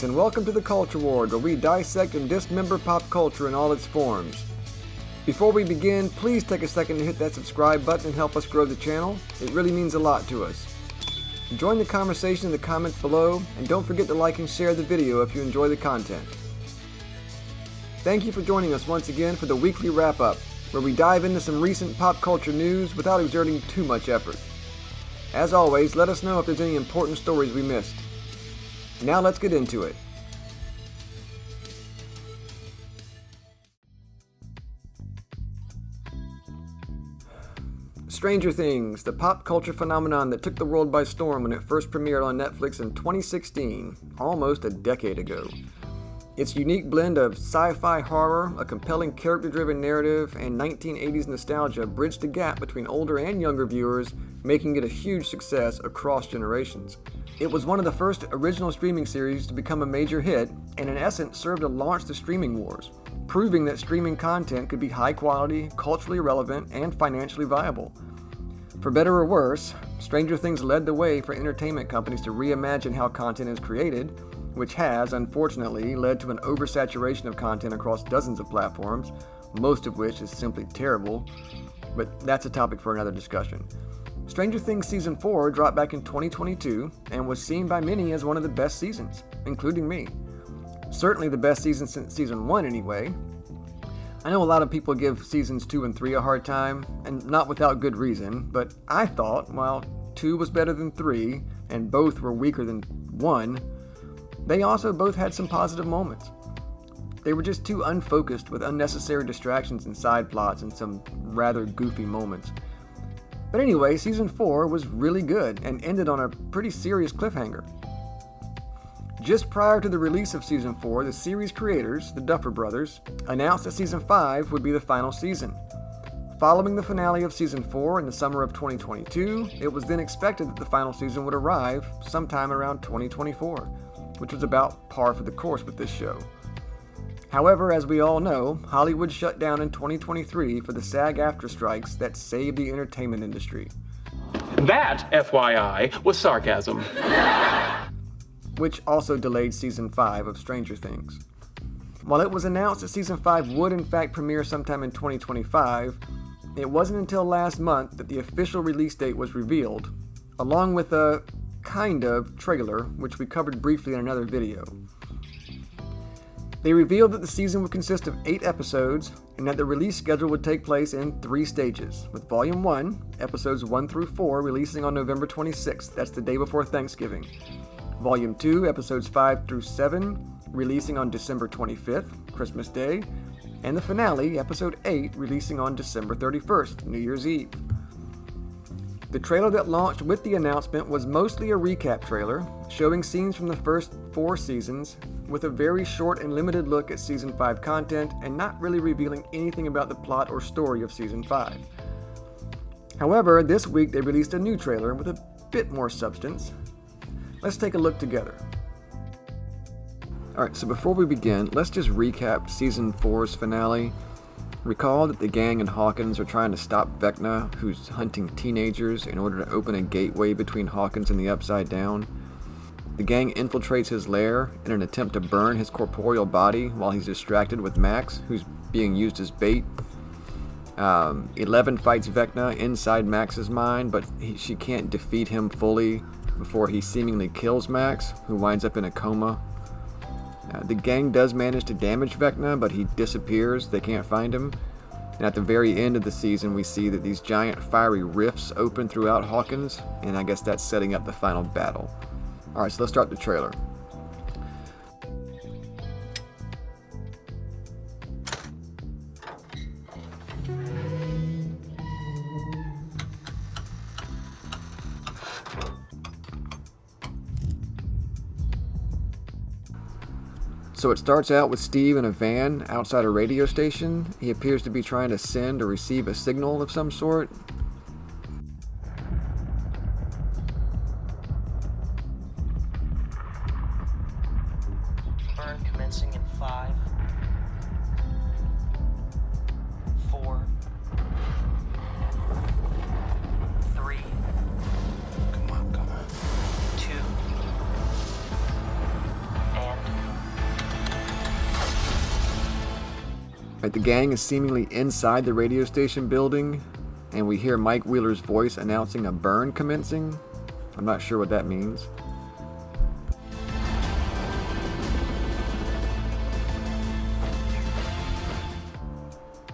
and welcome to the Culture Ward, where we dissect and dismember pop culture in all its forms. Before we begin, please take a second to hit that subscribe button and help us grow the channel. It really means a lot to us. Join the conversation in the comments below, and don't forget to like and share the video if you enjoy the content. Thank you for joining us once again for the weekly wrap-up, where we dive into some recent pop culture news without exerting too much effort. As always, let us know if there's any important stories we missed. Now let's get into it. Stranger Things, the pop culture phenomenon that took the world by storm when it first premiered on Netflix in 2016, almost a decade ago. Its unique blend of sci-fi horror, a compelling character-driven narrative, and 1980s nostalgia bridged the gap between older and younger viewers, making it a huge success across generations. It was one of the first original streaming series to become a major hit, and in essence served to launch the streaming wars, proving that streaming content could be high quality, culturally relevant, and financially viable. For better or worse, Stranger Things led the way for entertainment companies to reimagine how content is created, which has, unfortunately, led to an oversaturation of content across dozens of platforms, most of which is simply terrible, but that's a topic for another discussion. Stranger Things Season 4 dropped back in 2022 and was seen by many as one of the best seasons, including me. Certainly the best season since Season 1 anyway. I know a lot of people give Seasons 2 and 3 a hard time, and not without good reason, but I thought, while 2 was better than 3, and both were weaker than 1, they also both had some positive moments. They were just too unfocused with unnecessary distractions and side plots and some rather goofy moments. But anyway, Season 4 was really good and ended on a pretty serious cliffhanger. Just prior to the release of Season 4, the series creators, the Duffer Brothers, announced that Season 5 would be the final season. Following the finale of Season 4 in the summer of 2022, it was then expected that the final season would arrive sometime around 2024, which was about par for the course with this show. However, as we all know, Hollywood shut down in 2023 for the SAG-AFTRA strikes that saved the entertainment industry. That, FYI, was sarcasm. Which also delayed Season 5 of Stranger Things. While it was announced that Season 5 would in fact premiere sometime in 2025, it wasn't until last month that the official release date was revealed, along with a kind of trailer, which we covered briefly in another video. They revealed that the season would consist of 8 episodes and that the release schedule would take place in 3 stages, with Volume 1, episodes 1 through 4, releasing on November 26th, that's the day before Thanksgiving. Volume 2, episodes 5 through 7, releasing on December 25th, Christmas Day, and the finale, episode 8, releasing on December 31st, New Year's Eve. The trailer that launched with the announcement was mostly a recap trailer, showing scenes from the first 4 seasons, with a very short and limited look at Season 5 content and not really revealing anything about the plot or story of Season 5. However, this week they released a new trailer with a bit more substance. Let's take a look together. Alright, so before we begin, let's just recap Season 4's finale. Recall that the gang and Hawkins are trying to stop Vecna, who's hunting teenagers, in order to open a gateway between Hawkins and the Upside Down. The gang infiltrates his lair in an attempt to burn his corporeal body while he's distracted with Max, who's being used as bait. 11 fights Vecna inside Max's mind, but she can't defeat him fully before he seemingly kills Max, who winds up in a coma. The gang does manage to damage Vecna, but he disappears. They can't find him. And at the very end of the season, we see that these giant fiery rifts open throughout Hawkins, and I guess that's setting up the final battle. Alright, so let's start the trailer. So it starts out with Steve in a van outside a radio station. He appears to be trying to send or receive a signal of some sort. Burn commencing in 5, 4, 3. Come on. 2. And Right, the gang is seemingly inside the radio station building, and we hear Mike Wheeler's voice announcing a burn commencing. I'm not sure what that means.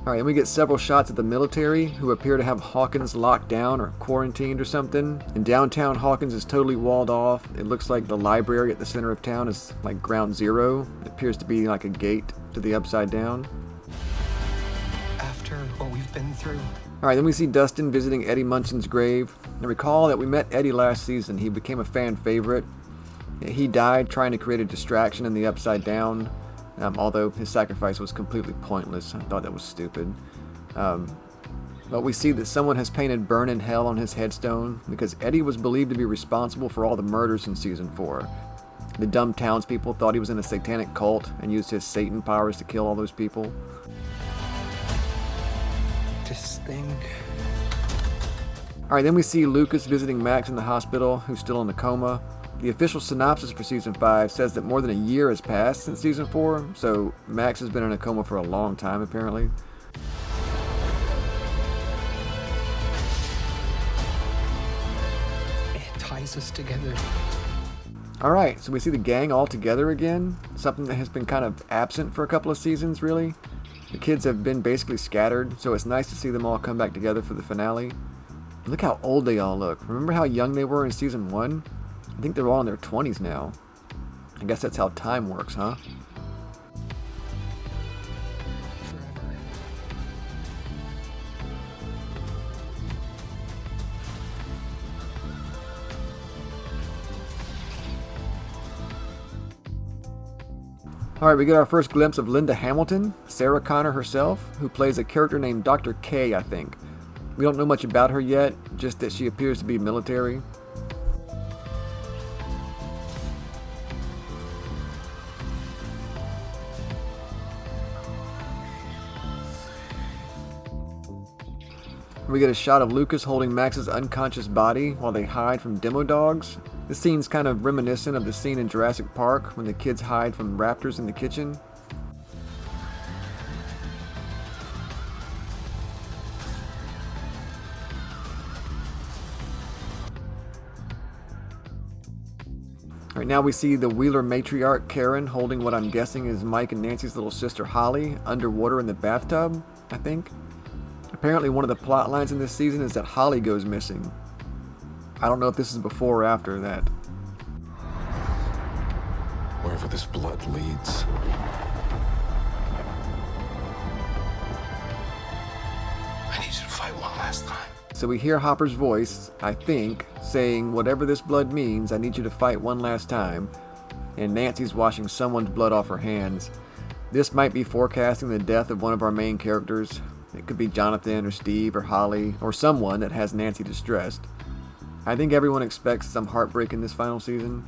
Alright, and we get several shots of the military, who appear to have Hawkins locked down or quarantined or something. And downtown Hawkins is totally walled off. It looks like the library at the center of town is like ground zero. It appears to be like a gate to the upside down. After what we've been through. Alright, then we see Dustin visiting Eddie Munchin's grave. And recall that we met Eddie last season. He became a fan favorite. He died trying to create a distraction in the upside down. Although his sacrifice was completely pointless. I thought that was stupid. But we see that someone has painted "Burn in Hell" on his headstone because Eddie was believed to be responsible for all the murders in Season 4. The dumb townspeople thought he was in a satanic cult and used his Satan powers to kill all those people. This thing. Alright, then we see Lucas visiting Max in the hospital, who's still in a coma. The official synopsis for Season 5 says that more than a year has passed since Season 4, so Max has been in a coma for a long time, apparently. It ties us together. Alright, so we see the gang all together again, something that has been kind of absent for a couple of seasons, really. The kids have been basically scattered, so it's nice to see them all come back together for the finale. Look how old they all look. Remember how young they were in Season 1? I think they're all in their 20s now. I guess that's how time works, huh? Forever. Alright, we get our first glimpse of Linda Hamilton, Sarah Connor herself, who plays a character named Dr. K, I think. We don't know much about her yet, just that she appears to be military. We get a shot of Lucas holding Max's unconscious body while they hide from demo dogs. This scene's kind of reminiscent of the scene in Jurassic Park when the kids hide from raptors in the kitchen. Right now we see the Wheeler matriarch Karen holding what I'm guessing is Mike and Nancy's little sister Holly underwater in the bathtub, I think. Apparently one of the plot lines in this season is that Holly goes missing. I don't know if this is before or after that. Wherever this blood leads. I need you to fight one last time. So we hear Hopper's voice, I think, saying, "Whatever this blood means, I need you to fight one last time." And Nancy's washing someone's blood off her hands. This might be forecasting the death of one of our main characters. It could be Jonathan or Steve or Holly or someone that has Nancy distressed. I think everyone expects some heartbreak in this final season.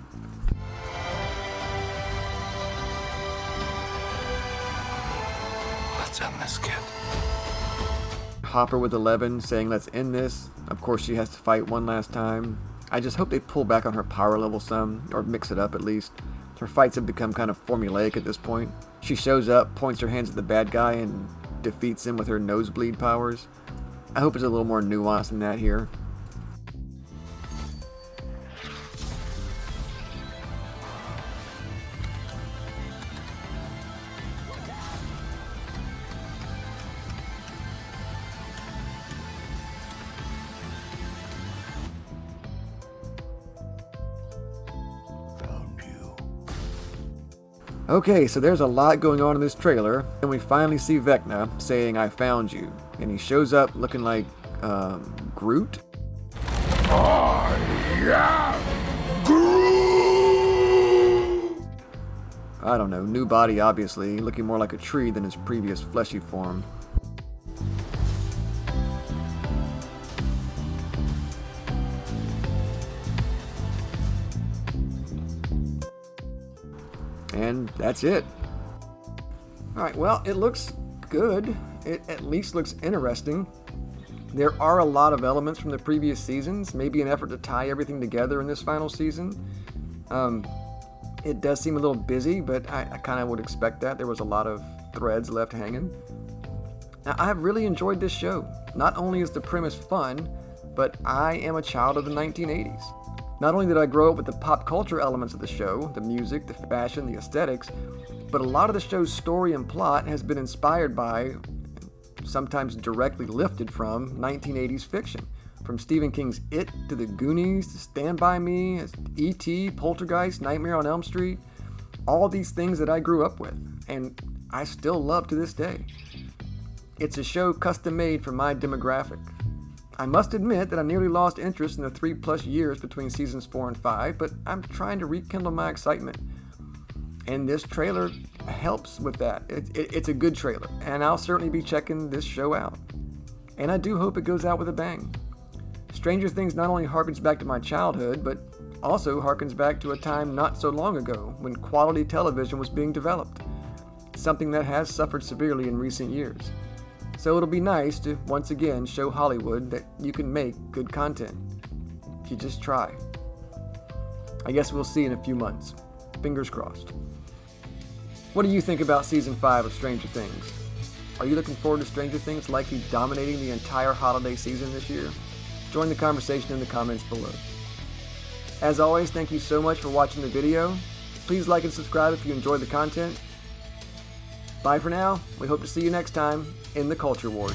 Let's end this, kid. Hopper with 11 saying let's end this. Of course she has to fight one last time. I just hope they pull back on her power level some, or mix it up at least. Her fights have become kind of formulaic at this point. She shows up, points her hands at the bad guy, and defeats him with her nosebleed powers. I hope it's a little more nuanced than that here. Okay, so there's a lot going on in this trailer, and we finally see Vecna saying, "I found you." And he shows up looking like, Groot? I am Groot! I don't know, new body obviously, looking more like a tree than his previous fleshy form. And that's it. Alright, well, it looks good. It at least looks interesting. There are a lot of elements from the previous seasons, maybe an effort to tie everything together in this final season. It does seem a little busy, but I kind of would expect that. There was a lot of threads left hanging. Now, I have really enjoyed this show. Not only is the premise fun, but I am a child of the 1980s. Not only did I grow up with the pop culture elements of the show, the music, the fashion, the aesthetics, but a lot of the show's story and plot has been inspired by, sometimes directly lifted from, 1980s fiction. From Stephen King's It to The Goonies to Stand By Me, E.T., Poltergeist, Nightmare on Elm Street, all these things that I grew up with, and I still love to this day. It's a show custom made for my demographic. I must admit that I nearly lost interest in the 3+ years between seasons 4 and 5, but I'm trying to rekindle my excitement. And this trailer helps with that. It's a good trailer, and I'll certainly be checking this show out. And I do hope it goes out with a bang. Stranger Things not only harkens back to my childhood, but also harkens back to a time not so long ago when quality television was being developed, something that has suffered severely in recent years. So it'll be nice to once again show Hollywood that you can make good content, if you just try. I guess we'll see in a few months. Fingers crossed. What do you think about Season 5 of Stranger Things? Are you looking forward to Stranger Things likely dominating the entire holiday season this year? Join the conversation in the comments below. As always, thank you so much for watching the video. Please like and subscribe if you enjoyed the content. Bye for now. We hope to see you next time in the Culture Ward.